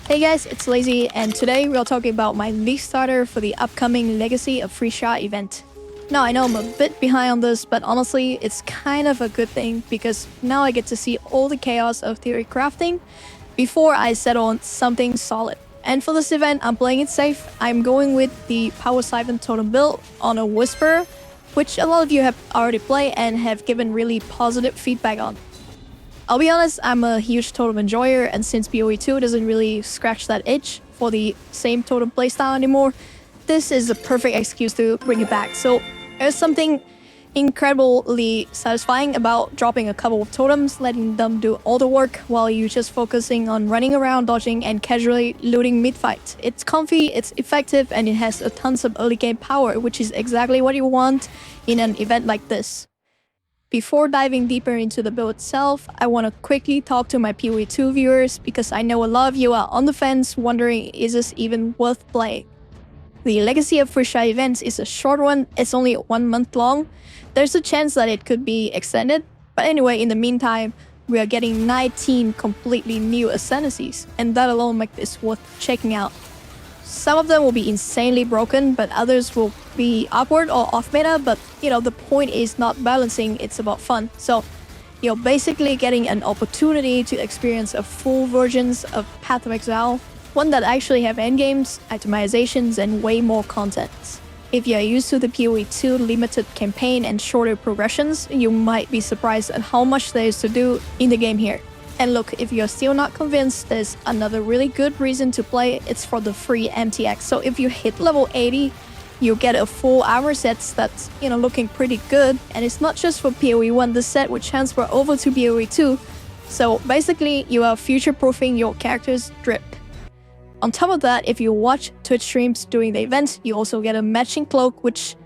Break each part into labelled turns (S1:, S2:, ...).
S1: Hey guys, it's Lazy, and today we're talking about my league starter for the upcoming Legacy of Phrecia event. Now, I know I'm a bit behind on this, but honestly, it's kind of a good thing because now I get to see all the chaos of theory crafting before I settle on something solid. And for this event, I'm playing it safe. I'm going with the Siphon Totem build on a Whisper, which a lot of you have already played and have given really positive feedback on. I'll be honest, I'm a huge totem enjoyer, and since PoE 2 doesn't really scratch that itch for the same totem playstyle anymore, this is a perfect excuse to bring it back. So there's something incredibly satisfying about dropping a couple of totems, letting them do all the work while you're just focusing on running around, dodging, and casually looting mid-fight. It's comfy, it's effective, and it has a tons of early game power, which is exactly what you want in an event like this. Before diving deeper into the build itself, I want to quickly talk to my PoE 2 viewers because I know a lot of you are on the fence wondering, is this even worth playing? The Legacy of Phrecia event is a short one, it's only 1 month long. There's a chance that it could be extended, but anyway, in the meantime, we are getting 19 completely new Ascendancies, and that alone makes this worth checking out. Some of them will be insanely broken, but others will be awkward or off meta, but the point is not balancing, it's about fun. So you're basically getting an opportunity to experience a full versions of pathofexile, one that actually have endgames, itemizations, and way more content. If you're used to the PoE 2 limited campaign and shorter progressions, you might be surprised at how much there is to do in the game here. And look, if you're still not convinced, there's another really good reason to play. It's for the free MTX. So if you hit level 80, you get a full armor set that's looking pretty good. And it's not just for PoE 1, the set will transfer over to PoE 2. So basically, you are future-proofing your character's drip. On top of that, if you watch Twitch streams during the event, you also get a matching cloak, which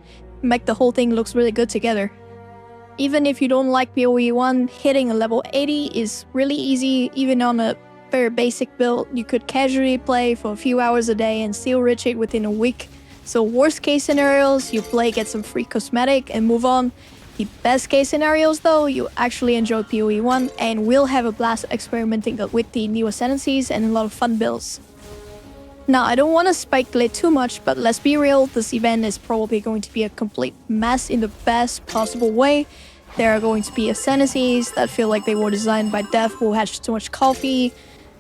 S1: make the whole thing looks really good together. Even if you don't like PoE 1, hitting a level 80 is really easy. Even on a very basic build, you could casually play for a few hours a day and still reach it within a week. So worst case scenarios, you play, get some free cosmetic and move on. The best case scenarios though, you actually enjoy PoE 1 and will have a blast experimenting with the new Ascendancies and a lot of fun builds. Now, I don't want to speculate too much, but let's be real, this event is probably going to be a complete mess in the best possible way. There are going to be Ascendancies that feel like they were designed by dev who had too much coffee.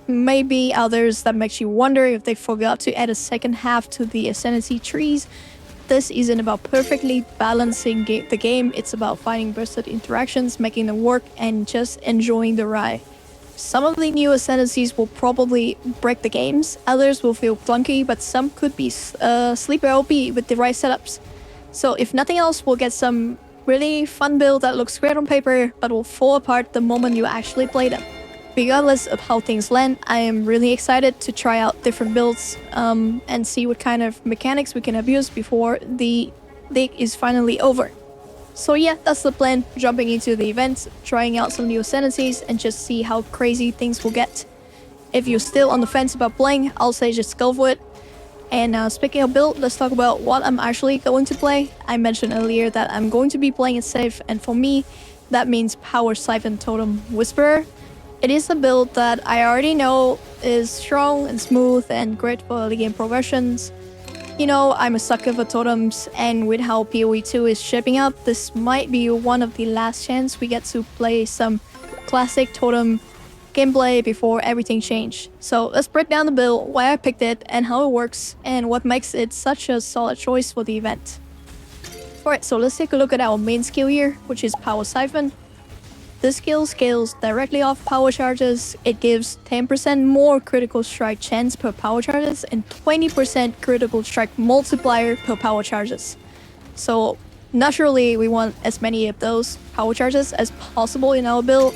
S1: Maybe others that makes you wonder if they forgot to add a second half to the Ascendancy trees. This isn't about perfectly balancing the game, it's about finding bursted interactions, making them work, and just enjoying the ride. Some of the new Ascendancies will probably break the games, others will feel clunky, but some could be sleeper OP with the right setups. So if nothing else, we'll get some really fun build that looks great on paper, but will fall apart the moment you actually play them. Regardless of how things land, I am really excited to try out different builds and see what kind of mechanics we can abuse before the league is finally over. So yeah, that's the plan, jumping into the event, trying out some new Ascendancies, and just see how crazy things will get. If you're still on the fence about playing, I'll say just go for it. And speaking of build, let's talk about what I'm actually going to play. I mentioned earlier that I'm going to be playing it safe, and for me, that means Power Siphon Totem Whisperer. It is a build that I already know is strong and smooth and great for early game progressions. I'm a sucker for totems, and with how PoE 2 is shaping up, this might be one of the last chance we get to play some classic totem gameplay before everything changed. So let's break down the build, why I picked it, and how it works, and what makes it such a solid choice for the event. Alright, so let's take a look at our main skill here, which is Power Siphon. This skill scales directly off power charges. It gives 10% more critical strike chance per power charges and 20% critical strike multiplier per power charges. So naturally, we want as many of those power charges as possible in our build.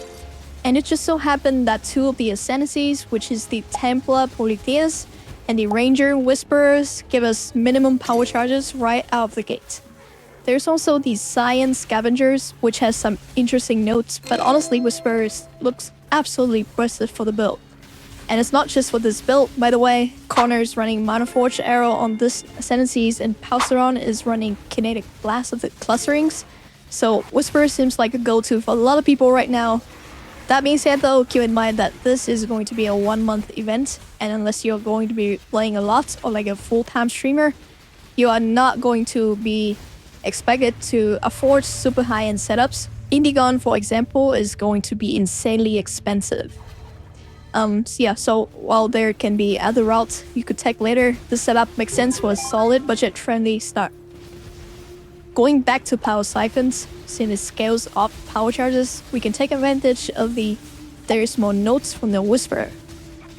S1: And it just so happened that two of the Ascendancies, which is the Templar Polytheus and the Ranger Whisperers, give us minimum power charges right out of the gate. There's also the Science Scavengers, which has some interesting notes, but honestly, Whisperers looks absolutely busted for the build. And it's not just for this build, by the way. Connor is running Mana Forge Arrow on this Ascendancies, and Pauseron is running Kinetic Blast of the Clusterings. So Whisperer seems like a go-to for a lot of people right now. That being said though, keep in mind that this is going to be a 1-month event, and unless you're going to be playing a lot or like a full-time streamer, you are not going to be expected to afford super high-end setups. Indigon, for example, is going to be insanely expensive. So while there can be other routes you could take later, this setup makes sense for a solid budget-friendly start. Going back to power siphons, since it scales up power charges, we can take advantage of the very small notes from the Whisperer.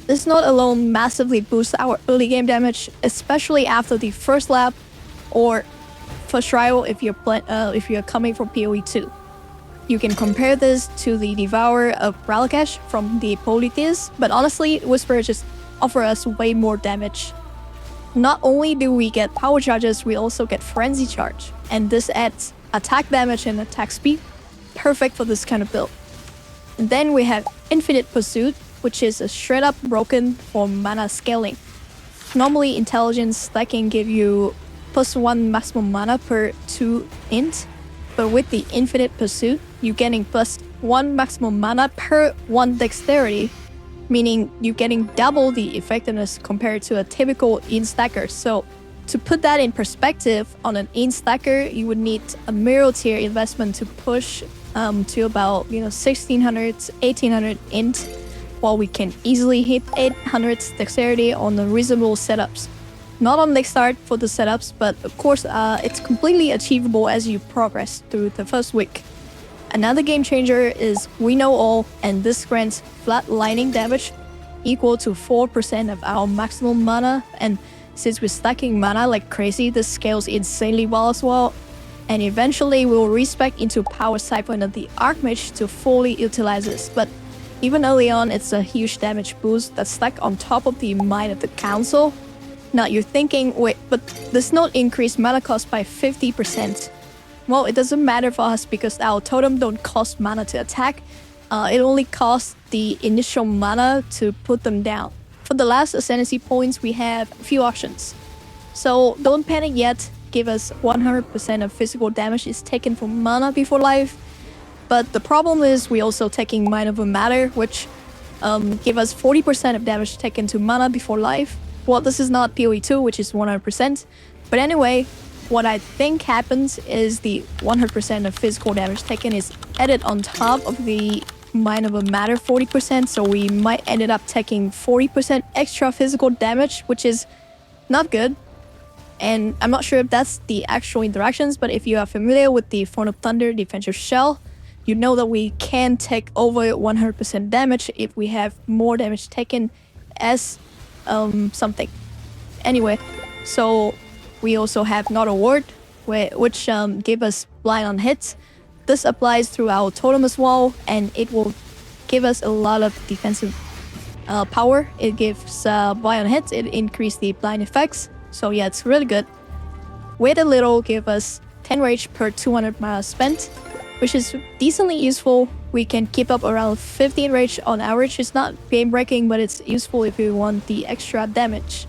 S1: This note alone massively boosts our early game damage, especially after the first lap or first trial if you're coming from PoE 2. You can compare this to the Devourer of Ralakash from the Polytheus, but honestly, Whisperer just offers us way more damage. Not only do we get power charges, we also get Frenzy Charge, and this adds attack damage and attack speed, perfect for this kind of build. And then we have Infinite Pursuit, which is a straight up broken for mana scaling. Normally intelligence that can give you +1 maximum mana per 2 int, but with the Infinite Pursuit, you're getting +1 maximum mana per 1 dexterity, meaning you're getting double the effectiveness compared to a typical int stacker. So to put that in perspective, on an int stacker, you would need a middle tier investment to push to about 1600, 1800 int, while we can easily hit 800 dexterity on the reasonable setups. Not on leg start for the setups, but of course it's completely achievable as you progress through the first week. Another game changer is We Know All, and this grants flat lightning damage equal to 4% of our maximum mana, and since we're stacking mana like crazy, this scales insanely well as well. And eventually we'll respec into Power Siphon of the Archmage to fully utilize this, but even early on it's a huge damage boost that's stacked on top of the Might of the Council. Now you're thinking, wait, but this note increased mana cost by 50%. Well, it doesn't matter for us because our totem don't cost mana to attack. It only costs the initial mana to put them down. For the last Ascendancy points, we have a few options. So don't panic yet. Give us 100% of physical damage is taken from mana before life. But the problem is we also taking Mind Over Matter, which give us 40% of damage taken to mana before life. Well, this is not PoE 2, which is 100%. But anyway, what I think happens is the 100% of physical damage taken is added on top of the Mind Over Matter 40%, so we might end up taking 40% extra physical damage, which is not good. And I'm not sure if that's the actual interactions, but if you are familiar with the Throne of Thunder Defensive Shell, you know that we can take over 100% damage if we have more damage taken as something. Anyway, so we also have Not a Ward, which give us blind on hits. This applies through our totem as well, and it will give us a lot of defensive power. It gives blind on hits, it increases the blind effects. So yeah, it's really good. Wait a Little give us 10 rage per 200 mana spent, which is decently useful. We can keep up around 15 rage on average. It's not game breaking, but it's useful if you want the extra damage.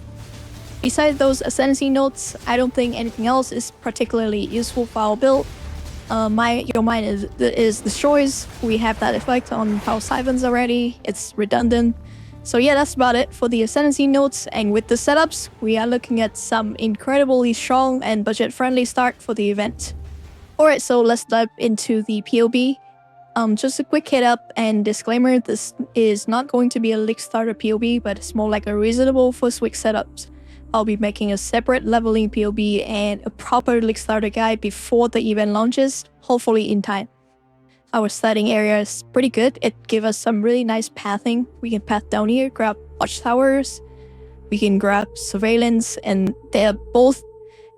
S1: Besides those Ascendancy notes, I don't think anything else is particularly useful for our build. Your Mind is destroys. We have that effect on Power Siphons already. It's redundant. So yeah, that's about it for the Ascendancy notes, and with the setups, we are looking at some incredibly strong and budget-friendly start for the event. Alright, so let's dive into the POB. Just a quick head up and disclaimer, this is not going to be a League Starter POB, but it's more like a reasonable first week setups. I'll be making a separate leveling POB and a proper League Starter guide before the event launches, hopefully in time. Our starting area is pretty good. It gives us some really nice pathing. We can path down here, grab watchtowers. We can grab surveillance, and they're both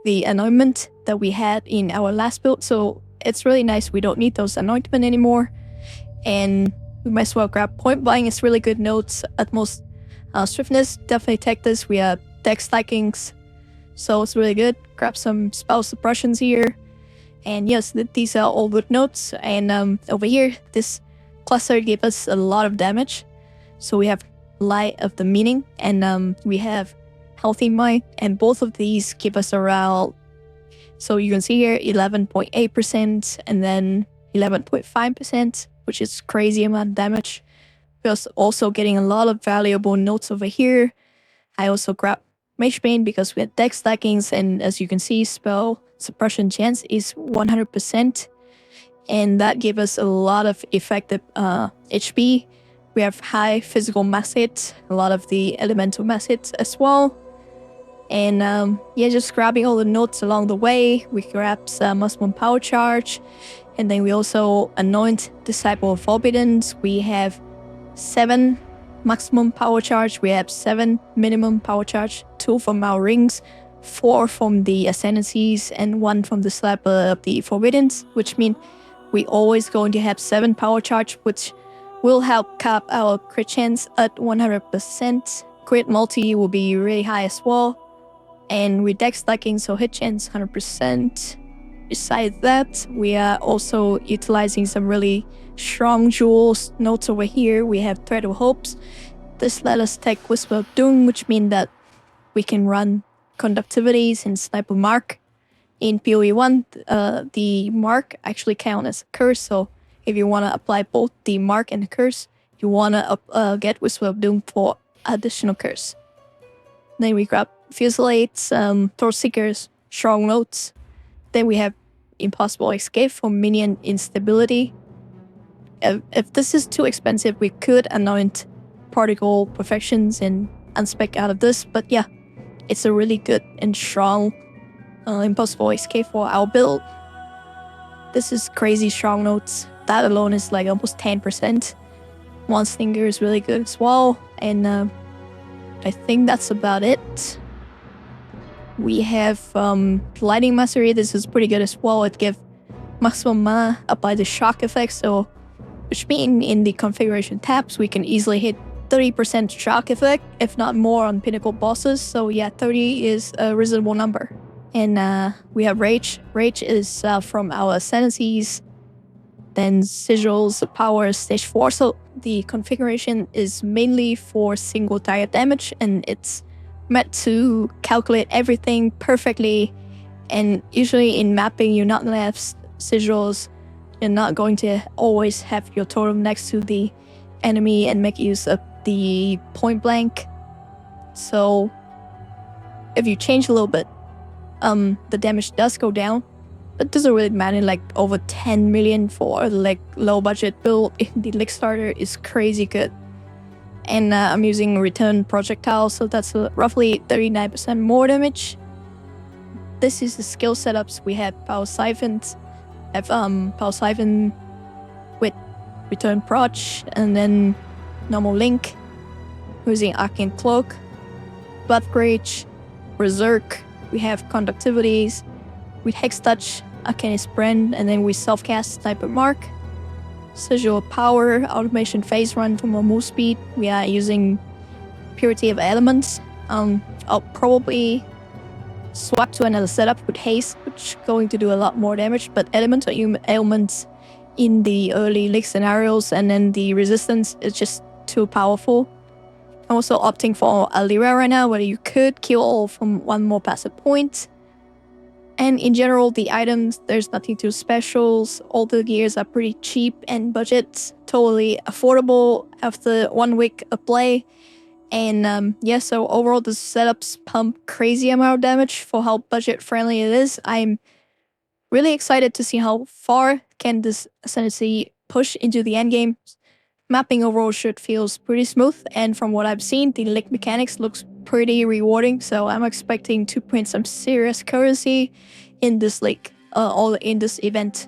S1: the anointment that we had in our last build. So it's really nice. We don't need those anointment anymore. And we might as well grab point buying. It's really good notes. Utmost swiftness, definitely take this. We have dex stackings, so it's really good. Grab some spell suppressions here. And yes, these are all good notes. And over here, this cluster gave us a lot of damage. So we have Light of the Meaning, and we have Healthy Might, and both of these give us around, so you can see here 11.8% and then 11.5%. which is crazy amount of damage. We're also getting a lot of valuable notes over here. I also grabbed Magebane because we had deck stackings, and as you can see, spell suppression chance is 100%. And that gave us a lot of effective HP. We have high physical mass hits, a lot of the elemental mass hits as well. And yeah, just grabbing all the notes along the way. We grab some maximum power charge. And then we also anoint Disciple of Forbidden. We have 7 maximum power charge. We have 7 minimum power charge. 2 from our rings, 4 from the Ascendancies, and 1 from the Slapper of the Forbidden, which means we always going to have 7 power charge, which will help cap our crit chance at 100%. Crit multi will be really high as well. And with deck stacking, so hit chance 100%. Besides that, we are also utilizing some really strong jewels notes over here. We have Thread of Hopes. This let us take Whisper of Doom, which means that we can run conductivities and Sniper Mark. In PoE 1, the Mark actually count as a curse, so if you want to apply both the Mark and the curse, you want to get Whisper of Doom for additional curse. Then we grab Fusilates, Thor Seekers, Strong Notes. Then we have Impossible Escape for minion instability. If this is too expensive, we could anoint Particle Perfections and unspec out of this, but yeah, it's a really good and strong Impossible Escape for our build. This is crazy strong notes. That alone is like almost 10%. One Stinger is really good as well, and I think that's about it. We have Lightning Mastery. This is pretty good as well. It gives maximum mana apply the shock effect, so which means in the configuration tabs we can easily hit 30% shock effect, if not more, on pinnacle bosses. So yeah, 30 is a reasonable number. And we have Rage. Rage is from our Ascendancies. Then Sigils, Power, Stage 4. So the configuration is mainly for single target damage, and it's meant to calculate everything perfectly. And usually in mapping, you're not going to have Sigils. You're not going to always have your totem next to the enemy and make use of the point blank. So if you change a little bit, the damage does go down, but it doesn't really matter. Like over 10 million for like low budget build in the Lig Starter is crazy good. And I'm using Return Projectile, so that's roughly 39% more damage. This is the skill setups. We have Power Siphons, have Power Siphon with Return Proj, and then normal Link, using Arcane Cloak, Blood Rage, Berserk. We have Conductivities with Hex Touch, Arcane Sprint, and then we self-cast Sniper Mark. Sigil Power, Automation Phase Run for more move speed. We are using Purity of Elements. I'll probably swap to another setup with Haste, which is going to do a lot more damage, but Elemental Ailments in the early Lig scenarios, and then the resistance is just too powerful. I'm also opting for Alira right now, where you could kill all from one more passive point. And in general, the items, there's nothing too special. All the gears are pretty cheap and budget, totally affordable after 1 week of play. And yeah, so overall the setups pump crazy amount of damage for how budget friendly it is. I'm really excited to see how far can this Ascendancy push into the endgame. Mapping overall should feels pretty smooth, and from what I've seen, the Lig mechanics looks pretty rewarding, so I'm expecting to print some serious currency in this Lig, all in this event.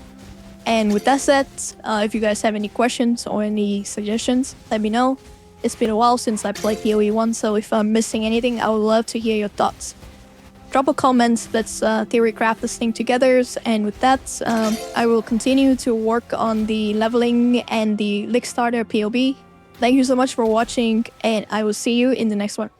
S1: And with that said, if you guys have any questions or any suggestions, let me know. It's been a while since I played PoE 1, so if I'm missing anything, I would love to hear your thoughts. Drop a comment. Let's Theorycraft this thing together. And with that, I will continue to work on the leveling and the Lig Starter POB. Thank you so much for watching, and I will see you in the next one.